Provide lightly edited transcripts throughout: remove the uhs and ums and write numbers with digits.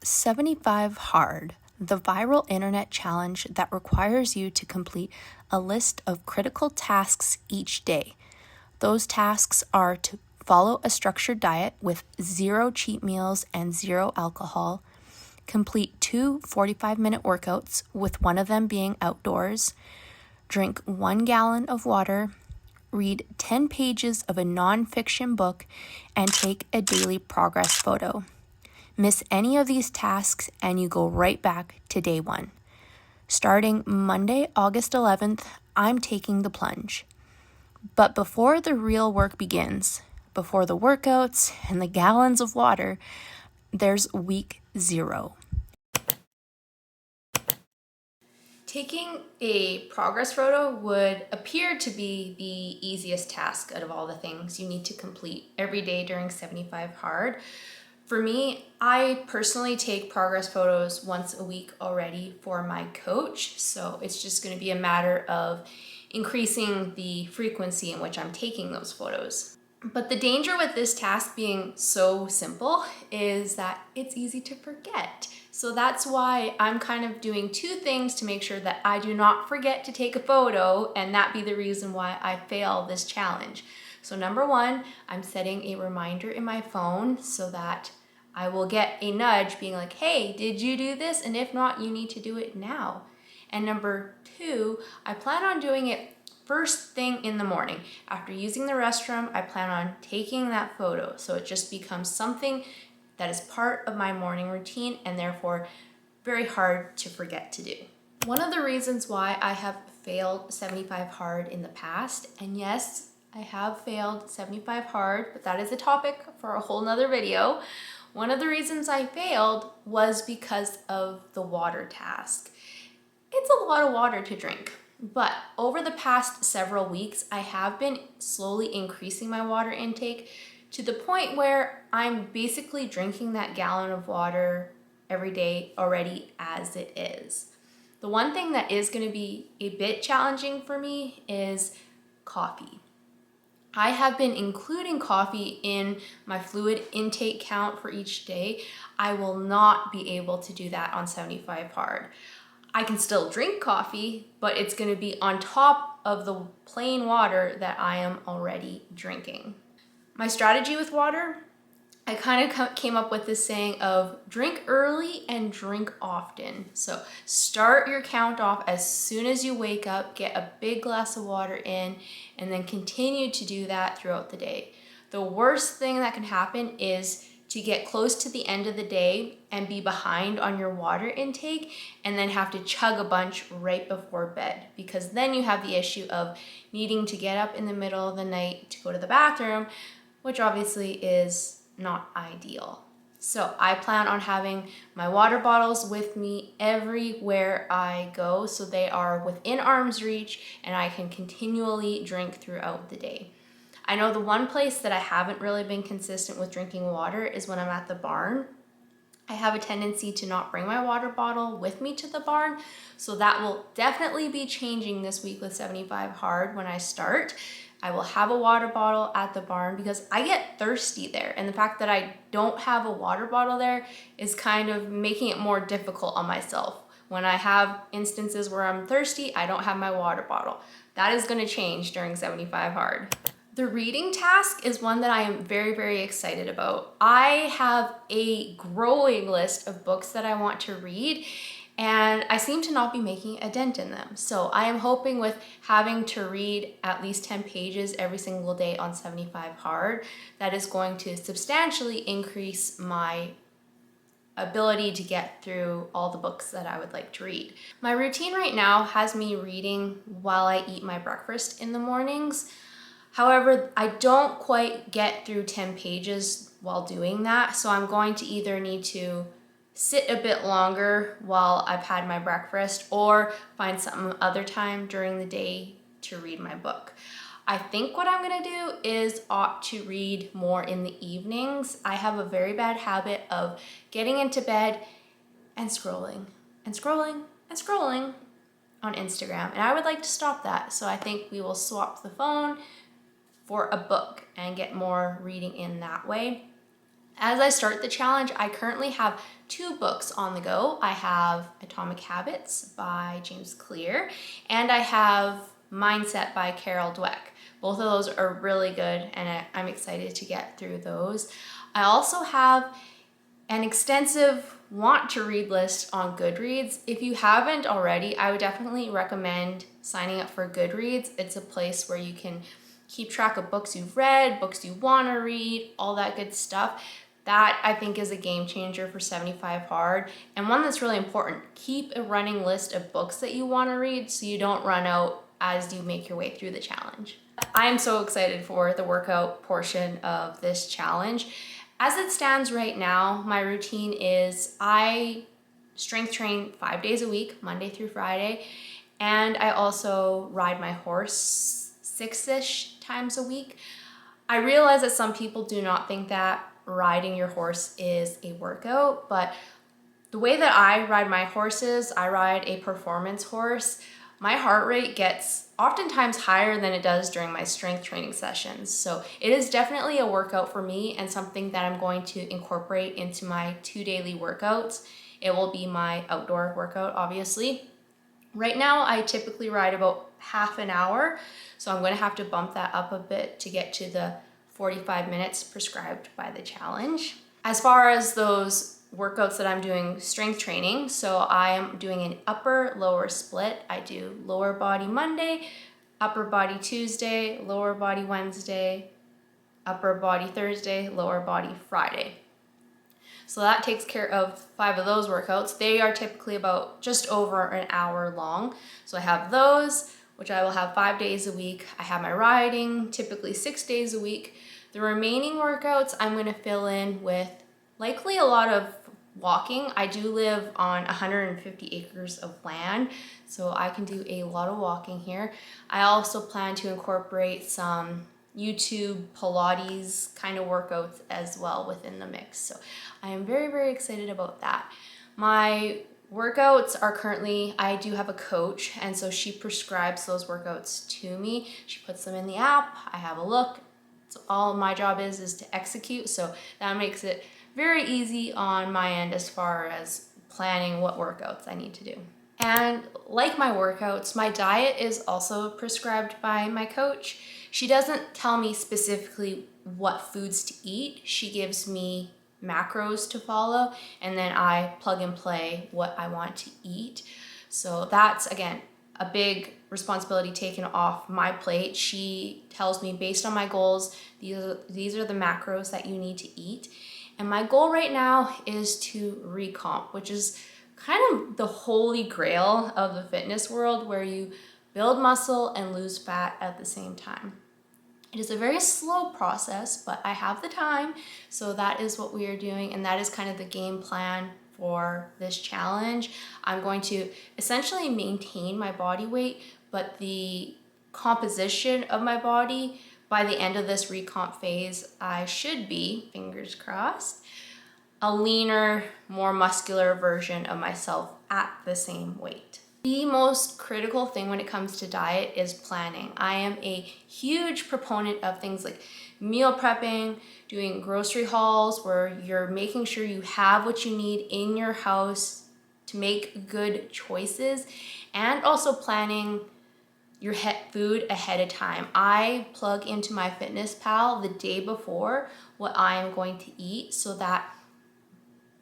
75 Hard, the viral internet challenge that requires you to complete a list of critical tasks each day. Those tasks are to follow a structured diet with 0 cheat meals and 0 alcohol, complete 2 45-minute workouts, with one of them being outdoors, drink 1 gallon of water, read 10 pages of a nonfiction book, and take a daily progress photo. Miss any of these tasks and you go right back to day 1. Starting Monday, August 11th, I'm taking the plunge. But before the real work begins, before the workouts and the gallons of water, there's week 0. Taking a progress photo would appear to be the easiest task out of all the things you need to complete every day during 75 Hard. For me, I personally take progress photos once a week already for my coach, so it's just going to be a matter of increasing the frequency in which I'm taking those photos. But the danger with this task being so simple is that it's easy to forget. So that's why I'm kind of doing 2 things to make sure that I do not forget to take a photo and that be the reason why I fail this challenge. So number 1, I'm setting a reminder in my phone so that I will get a nudge being like, hey, did you do this? And if not, you need to do it now. And number 2, I plan on doing it first thing in the morning. After using the restroom, I plan on taking that photo. So it just becomes something that is part of my morning routine and therefore very hard to forget to do. One of the reasons why I have failed 75 Hard in the past, and yes, I have failed 75 Hard, but that is a topic for a whole nother video. One of the reasons I failed was because of the water task. It's a lot of water to drink, but over the past several weeks, I have been slowly increasing my water intake to the point where I'm basically drinking that gallon of water every day already as it is. The one thing that is going to be a bit challenging for me is coffee. I have been including coffee in my fluid intake count for each day. I will not be able to do that on 75 Hard. I can still drink coffee, but it's going to be on top of the plain water that I am already drinking. My strategy with water, I kind of came up with this saying of drink early and drink often. So start your count off as soon as you wake up, get a big glass of water in, and then continue to do that throughout the day. The worst thing that can happen is to get close to the end of the day and be behind on your water intake and then have to chug a bunch right before bed, because then you have the issue of needing to get up in the middle of the night to go to the bathroom, which obviously is not ideal. So I plan on having my water bottles with me everywhere I go so they are within arm's reach and I can continually drink throughout the day. I know the one place that I haven't really been consistent with drinking water is when I'm at the barn. I have a tendency to not bring my water bottle with me to the barn, so that will definitely be changing this week with 75 Hard when I start. I will have a water bottle at the barn because I get thirsty there, and the fact that I don't have a water bottle there is kind of making it more difficult on myself. When I have instances where I'm thirsty, I don't have my water bottle. That is going to change during 75 Hard. The reading task is one that I am very, very excited about. I have a growing list of books that I want to read, and I seem to not be making a dent in them. So I am hoping with having to read at least 10 pages every single day on 75 Hard, that is going to substantially increase my ability to get through all the books that I would like to read. My routine right now has me reading while I eat my breakfast in the mornings. However, I don't quite get through 10 pages while doing that, so I'm going to either need to sit a bit longer while I've had my breakfast or find some other time during the day to read my book. I think what I'm gonna do is opt to read more in the evenings. I have a very bad habit of getting into bed and scrolling and scrolling and scrolling on Instagram, and I would like to stop that. So I think we will swap the phone for a book and get more reading in that way. As I start the challenge, I currently have 2 books on the go. I have Atomic Habits by James Clear, and I have Mindset by Carol Dweck. Both of those are really good, and I'm excited to get through those. I also have an extensive want to read list on Goodreads. If you haven't already, I would definitely recommend signing up for Goodreads. It's a place where you can keep track of books you've read, books you want to read, all that good stuff. That I think is a game changer for 75 Hard, and one that's really important. Keep a running list of books that you want to read so you don't run out as you make your way through the challenge. I am so excited for the workout portion of this challenge. As it stands right now, my routine is I strength train 5 days a week, Monday through Friday, and I also ride my horse 6-ish times a week. I realize that some people do not think that riding your horse is a workout, but the way that I ride my horses, I ride a performance horse. My heart rate gets oftentimes higher than it does during my strength training sessions. So it is definitely a workout for me and something that I'm going to incorporate into my 2 daily workouts. It will be my outdoor workout, obviously. Right now, I typically ride about half an hour, so I'm going to have to bump that up a bit to get to the 45 minutes prescribed by the challenge. As far as those workouts that I'm doing strength training, so I am doing an upper lower split. I do lower body Monday, upper body Tuesday, lower body Wednesday, upper body Thursday, lower body Friday. So that takes care of 5 of those workouts. They are typically about just over an hour long. So I have those, which I will have 5 days a week. I have my riding, typically 6 days a week. The remaining workouts I'm going to fill in with likely a lot of walking. I do live on 150 acres of land, so I can do a lot of walking here. I also plan to incorporate some YouTube Pilates kind of workouts as well within the mix. So I am very, very excited about that. My workouts are currently, I do have a coach, and so she prescribes those workouts to me. She puts them in the app, I have a look. So all my job is to execute, so that makes it very easy on my end as far as planning what workouts I need to do. And like my workouts, my diet is also prescribed by my coach. She doesn't tell me specifically what foods to eat. She gives me macros to follow, and then I plug and play what I want to eat. So that's, again, a big responsibility taken off my plate. She tells me based on my goals, these are the macros that you need to eat. And my goal right now is to recomp, which is kind of the holy grail of the fitness world, where you build muscle and lose fat at the same time. It is a very slow process, but I have the time, so that is what we are doing, and that is kind of the game plan for this challenge. I'm going to essentially maintain my body weight, but the composition of my body, by the end of this recomp phase, I should be, fingers crossed, a leaner, more muscular version of myself at the same weight. The most critical thing when it comes to diet is planning. I am a huge proponent of things like meal prepping, doing grocery hauls where you're making sure you have what you need in your house to make good choices, and also planning your food ahead of time. I plug into my MyFitnessPal the day before what I am going to eat, so that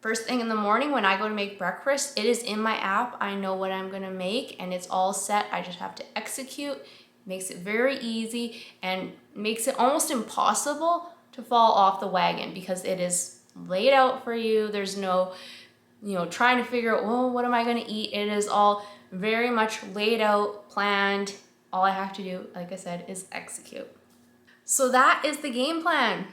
first thing in the morning when I go to make breakfast, it is in my app. I know what I'm gonna make and it's all set. I just have to execute. Makes it very easy and makes it almost impossible to fall off the wagon because it is laid out for you. There's no, trying to figure out, well, what am I gonna eat? It is all very much laid out, planned. All I have to do, like I said, is execute. So that is the game plan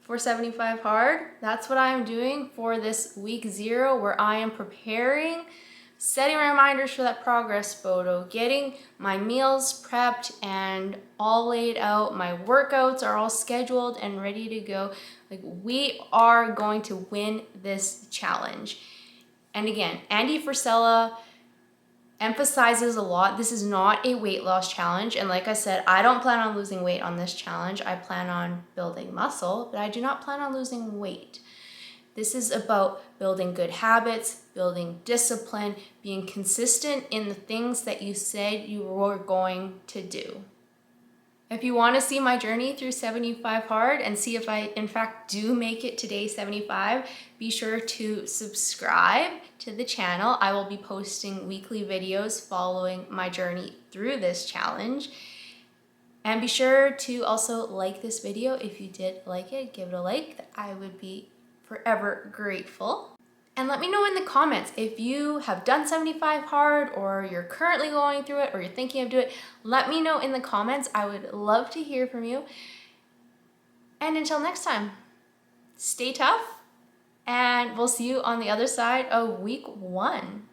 for 75 Hard. That's what I am doing for this week 0, where I am preparing, setting reminders for that progress photo, getting my meals prepped and all laid out. My workouts are all scheduled and ready to go. Like, we are going to win this challenge. And again, Andy Frisella emphasizes a lot, this is not a weight loss challenge. And like I said, I don't plan on losing weight on this challenge. I plan on building muscle, but I do not plan on losing weight. This is about building good habits, building discipline, being consistent in the things that you said you were going to do. If you want to see my journey through 75 hard and see if I in fact do make it to day 75, be sure to subscribe to the channel. I will be posting weekly videos following my journey through this challenge. And be sure to also like this video. If you did like it, give it a like. I would be forever grateful. And let me know in the comments if you have done 75 hard or you're currently going through it or you're thinking of doing it. Let me know in the comments. I would love to hear from you. And until next time, stay tough and we'll see you on the other side of week 1.